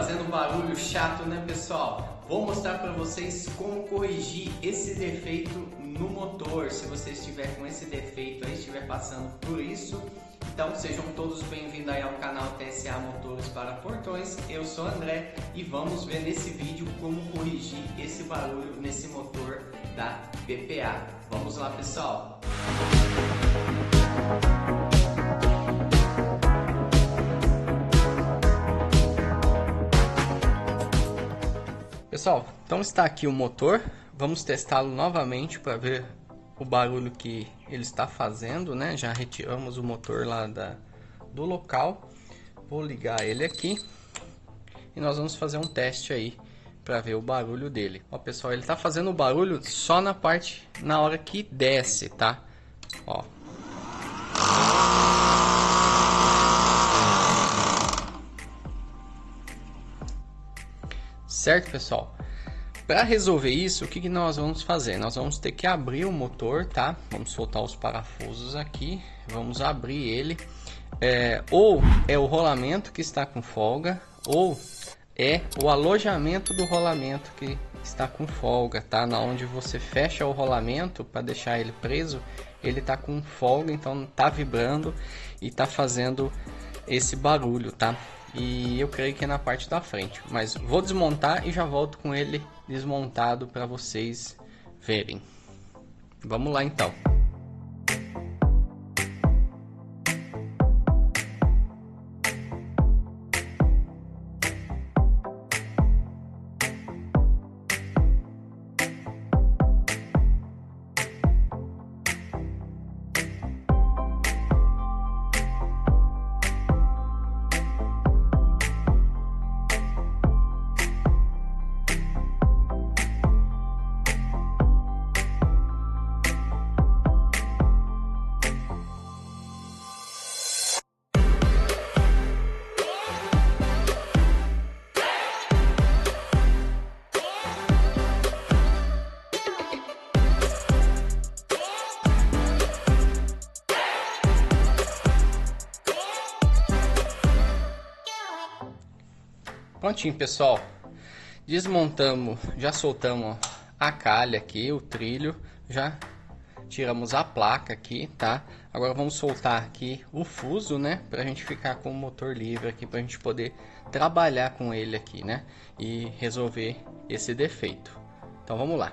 fazendo barulho chato, né, pessoal? Vou mostrar para vocês como corrigir esse defeito no motor. Se você estiver com esse defeito aí, estiver passando por isso, então sejam todos bem-vindos aí ao canal TSA Motores para Portões. Eu sou André e vamos ver nesse vídeo como corrigir esse barulho nesse motor da BPA. Vamos lá, pessoal! Pessoal, então está aqui o motor, vamos testá-lo novamente para ver o barulho que ele está fazendo, né? Já retiramos o motor lá do local, vou ligar ele aqui e nós vamos fazer um teste aí para ver o barulho dele. Ó, pessoal, ele está fazendo o barulho só na hora que desce, tá? Ó. Certo, pessoal? Para resolver isso, o que nós vamos fazer? Nós vamos ter que abrir o motor, tá? Vamos soltar os parafusos aqui, vamos abrir ele. Ou é o rolamento que está com folga, ou é o alojamento do rolamento que está com folga, tá? Na onde você fecha o rolamento para deixar ele preso, ele está com folga, então tá vibrando e tá fazendo esse barulho, tá? E eu creio que é na parte da frente, mas vou desmontar e já volto com ele desmontado para vocês verem. Vamos lá então. Prontinho, pessoal, desmontamos, já soltamos a calha aqui, o trilho, já tiramos a placa aqui, tá? Agora vamos soltar aqui o fuso, né? Pra gente ficar com o motor livre aqui, pra gente poder trabalhar com ele aqui, né? E resolver esse defeito. Então vamos lá.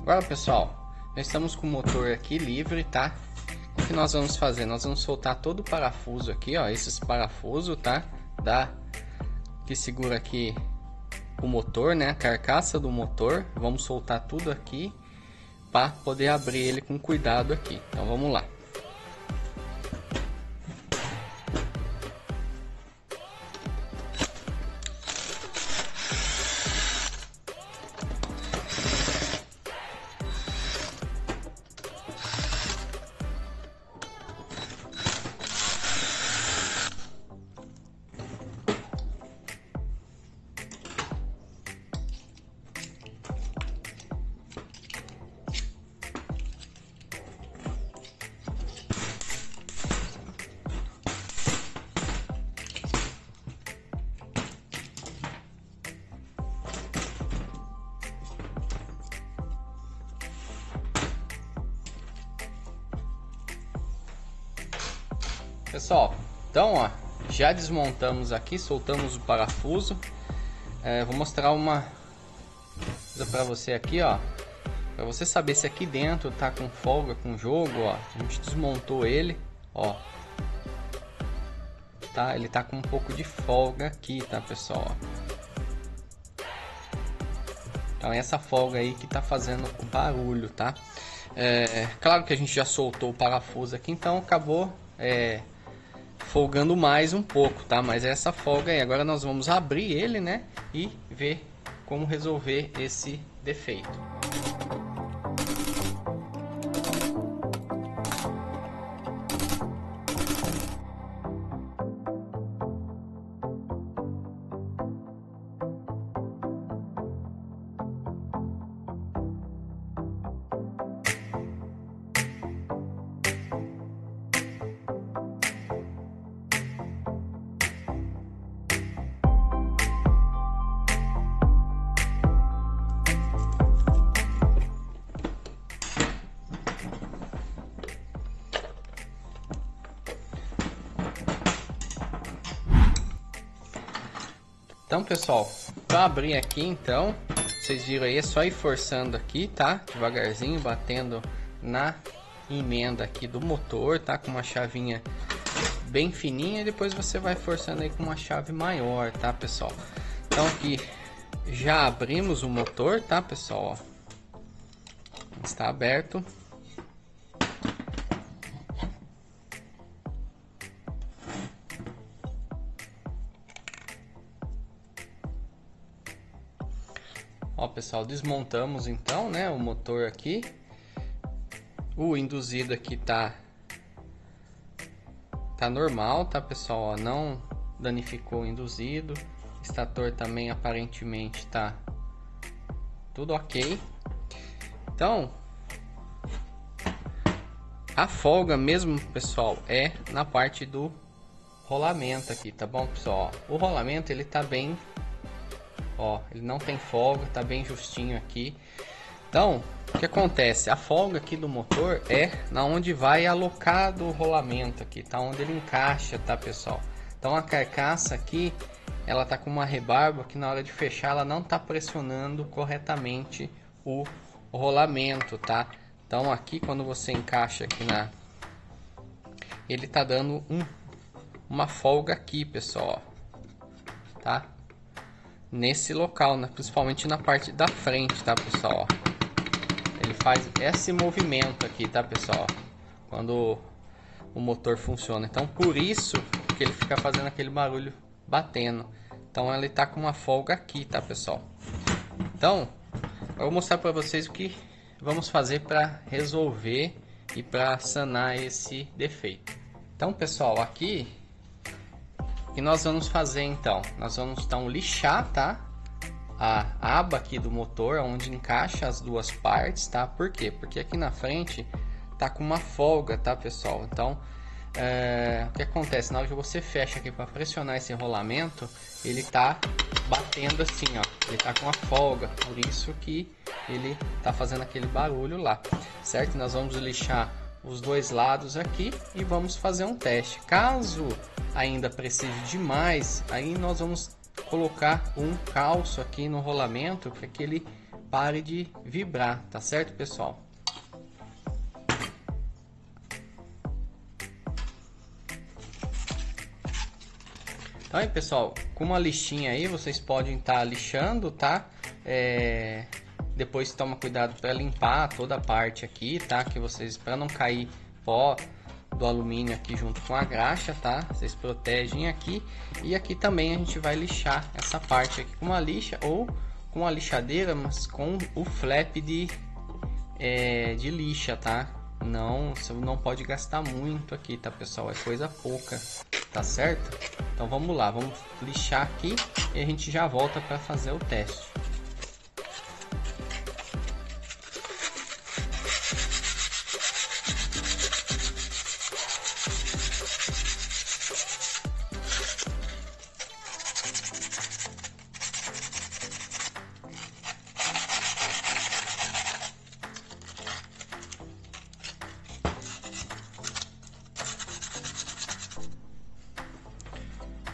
Agora, pessoal, nós estamos com o motor aqui livre, tá? O que nós vamos fazer? Nós vamos soltar todo o parafuso aqui, ó, esses parafusos, tá? Que segura aqui o motor, né? A carcaça do motor. Vamos soltar tudo aqui para poder abrir ele com cuidado aqui. Então, vamos lá. Pessoal, então ó, já desmontamos aqui, soltamos o parafuso. Vou mostrar uma coisa para você aqui, ó, para você saber se aqui dentro tá com folga com o jogo, ó. A gente desmontou ele, ó, tá? Ele tá com um pouco de folga aqui, tá, pessoal? Então é essa folga aí que tá fazendo o barulho, tá? Claro que a gente já soltou o parafuso aqui, então acabou folgando mais um pouco, tá? Mas é essa folga aí. Agora nós vamos abrir ele, né? E ver como resolver esse defeito. Então, pessoal, para abrir aqui, então, vocês viram aí, é só ir forçando aqui, tá? Devagarzinho, batendo na emenda aqui do motor, tá? Com uma chavinha bem fininha, e depois você vai forçando aí com uma chave maior, tá, pessoal? Então aqui já abrimos o motor, tá, pessoal? Ó, está aberto. Ó, pessoal, desmontamos então, né, o motor aqui. O induzido aqui tá normal, tá, pessoal? Ó, não danificou o induzido. Estator também aparentemente tá tudo ok. Então, a folga mesmo, pessoal, é na parte do rolamento aqui, tá bom, pessoal? Ó, o rolamento ele tá bem, ó, ele não tem folga, tá bem justinho aqui. Então, o que acontece? A folga aqui do motor é na onde vai alocado o rolamento aqui, tá? Onde ele encaixa, tá, pessoal? Então a carcaça aqui, ela tá com uma rebarba que na hora de fechar ela não tá pressionando corretamente o rolamento, tá? Então aqui quando você encaixa aqui ele tá dando uma folga aqui, pessoal, ó, tá? Nesse local, né? Principalmente na parte da frente, tá, pessoal? Ó. Ele faz esse movimento aqui, tá, pessoal? Quando o motor funciona. Então, por isso que ele fica fazendo aquele barulho batendo. Então, ele tá com uma folga aqui, tá, pessoal? Então, eu vou mostrar para vocês o que vamos fazer para resolver e para sanar esse defeito. Então, pessoal, aqui o que nós vamos fazer então? Nós vamos então lixar, tá? A aba aqui do motor, onde encaixa as duas partes, tá? Por quê? Porque aqui na frente tá com uma folga, tá, pessoal? Então, o que acontece? Na hora que você fecha aqui para pressionar esse rolamento, ele tá batendo assim, ó. Ele tá com uma folga, por isso que ele tá fazendo aquele barulho lá, certo? Nós vamos lixar os dois lados aqui e vamos fazer um teste. Caso ainda precise de mais, aí nós vamos colocar um calço aqui no rolamento para que ele pare de vibrar, tá certo, pessoal? Então aí, pessoal, com uma lixinha aí vocês podem estar lixando, tá? Depois toma cuidado para limpar toda a parte aqui, tá? Que vocês, para não cair pó do alumínio aqui junto com a graxa, tá? Vocês protegem aqui. E aqui também a gente vai lixar essa parte aqui com uma lixa ou com a lixadeira, mas com o flap de lixa, tá? Você não pode gastar muito aqui, tá, pessoal? É coisa pouca, tá certo? Então vamos lá, vamos lixar aqui e a gente já volta para fazer o teste.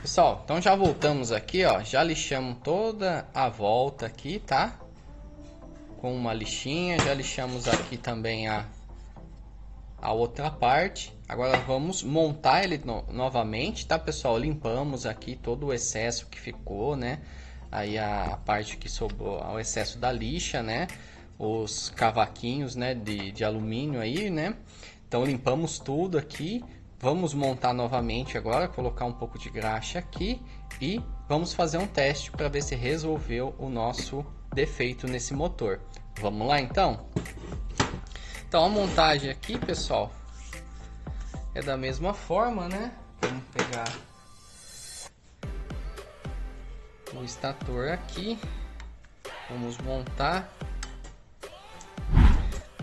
Pessoal, então já voltamos aqui, ó, já lixamos toda a volta aqui, tá? Com uma lixinha, já lixamos aqui também a outra parte. Agora vamos montar ele novamente, tá, pessoal? Limpamos aqui todo o excesso que ficou, né? Aí a parte que sobrou, o excesso da lixa, né? Os cavaquinhos, né, de alumínio aí, né? Então limpamos tudo aqui. Vamos montar novamente agora, colocar um pouco de graxa aqui e vamos fazer um teste para ver se resolveu o nosso defeito nesse motor. Vamos lá então? Então a montagem aqui, pessoal, é da mesma forma, né? Vamos pegar o estator aqui, vamos montar,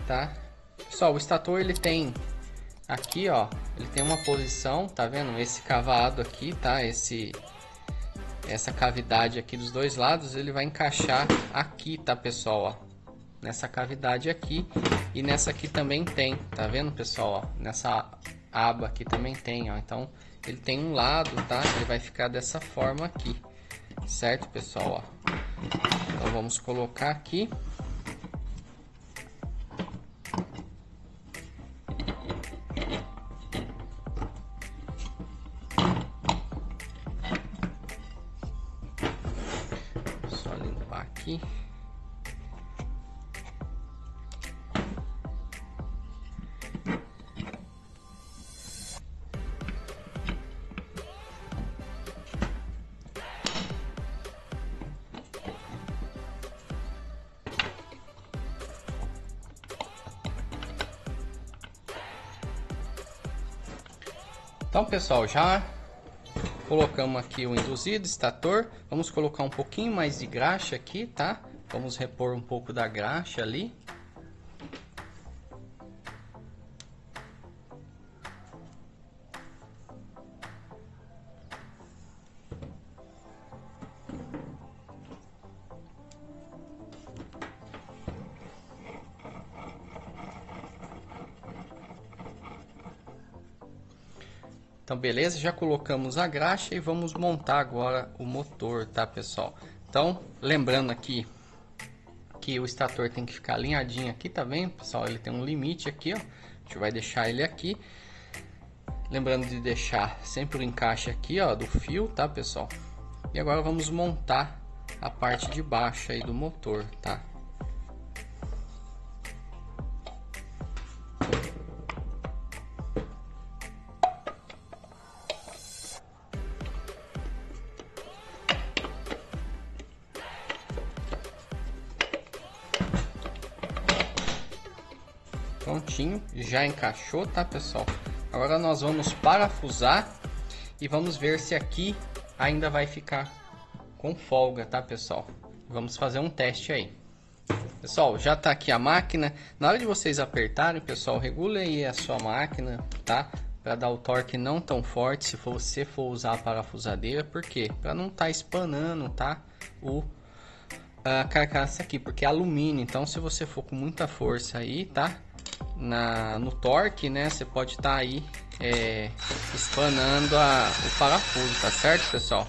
tá? Pessoal, o estator ele tem aqui, ó, ele tem uma posição, tá vendo? Esse cavado aqui, tá? Essa cavidade aqui dos dois lados, ele vai encaixar aqui, tá, pessoal? Ó, nessa cavidade aqui e nessa aqui também tem, tá vendo, pessoal? Ó, nessa aba aqui também tem, ó. Então, ele tem um lado, tá? Ele vai ficar dessa forma aqui, certo, pessoal? Ó. Então vamos colocar aqui. Só limpar aqui. Então, pessoal, já colocamos aqui o induzido, estator. Vamos colocar um pouquinho mais de graxa aqui, tá? Vamos repor um pouco da graxa ali. Então, beleza, já colocamos a graxa e vamos montar agora o motor, tá, pessoal? Então, lembrando aqui que o estator tem que ficar alinhadinho aqui, tá vendo, pessoal? Ele tem um limite aqui, ó. A gente vai deixar ele aqui. Lembrando de deixar sempre o encaixe aqui, ó, do fio, tá, pessoal? E agora vamos montar a parte de baixo aí do motor, tá? Prontinho, já encaixou, tá, pessoal? Agora nós vamos parafusar e vamos ver se aqui ainda vai ficar com folga, tá, pessoal? Vamos fazer um teste aí. Pessoal, já tá aqui a máquina. Na hora de vocês apertarem, pessoal, regule aí a sua máquina, tá? Para dar o torque não tão forte se você for usar a parafusadeira. Por quê? Para não tá espanando, tá? A carcaça aqui, porque é alumínio. Então, se você for com muita força aí, tá? No torque, né, você pode estar aí espanando o parafuso, tá certo, pessoal?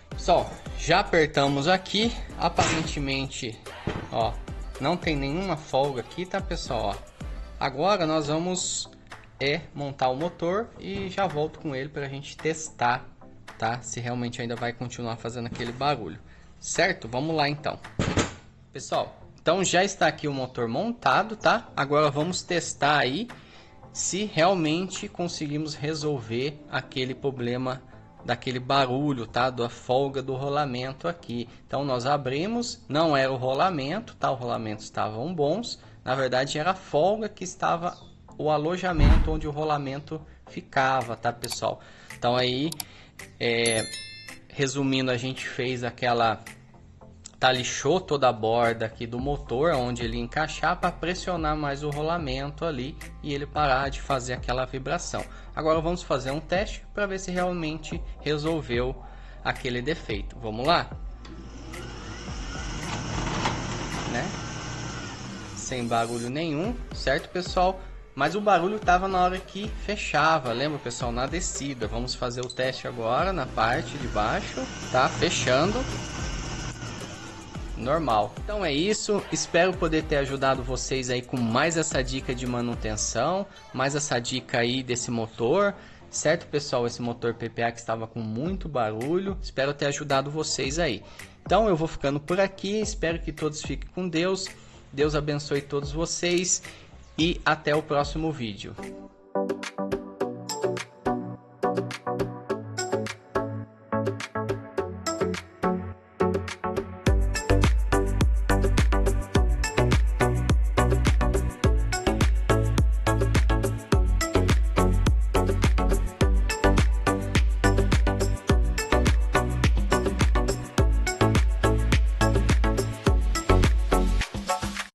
Pessoal, já apertamos aqui, aparentemente, ó, não tem nenhuma folga aqui, tá, pessoal? Ó, agora nós vamos montar o motor e já volto com ele para a gente testar, tá? Se realmente ainda vai continuar fazendo aquele barulho, certo? Vamos lá então. Pessoal, então já está aqui o motor montado, tá? Agora vamos testar aí se realmente conseguimos resolver aquele problema daquele barulho, tá? Da folga do rolamento aqui. Então nós abrimos, não era o rolamento, tá? O rolamento estavam bons, na verdade era a folga que estava o alojamento onde o rolamento ficava, tá, pessoal? Então aí, resumindo, a gente fez aquela lixou toda a borda aqui do motor onde ele encaixar para pressionar mais o rolamento ali e ele parar de fazer aquela vibração. Agora vamos fazer um teste para ver se realmente resolveu aquele defeito. Vamos lá? Né? Sem barulho nenhum, certo, pessoal? Mas o barulho estava na hora que fechava, lembra, pessoal? Na descida. Vamos fazer o teste agora na parte de baixo, tá? Fechando. Normal. Então é isso, espero poder ter ajudado vocês aí com mais essa dica de manutenção, mais essa dica aí desse motor, certo, pessoal? Esse motor PPA que estava com muito barulho, espero ter ajudado vocês aí. Então eu vou ficando por aqui, espero que todos fiquem com Deus, Deus abençoe todos vocês e até o próximo vídeo.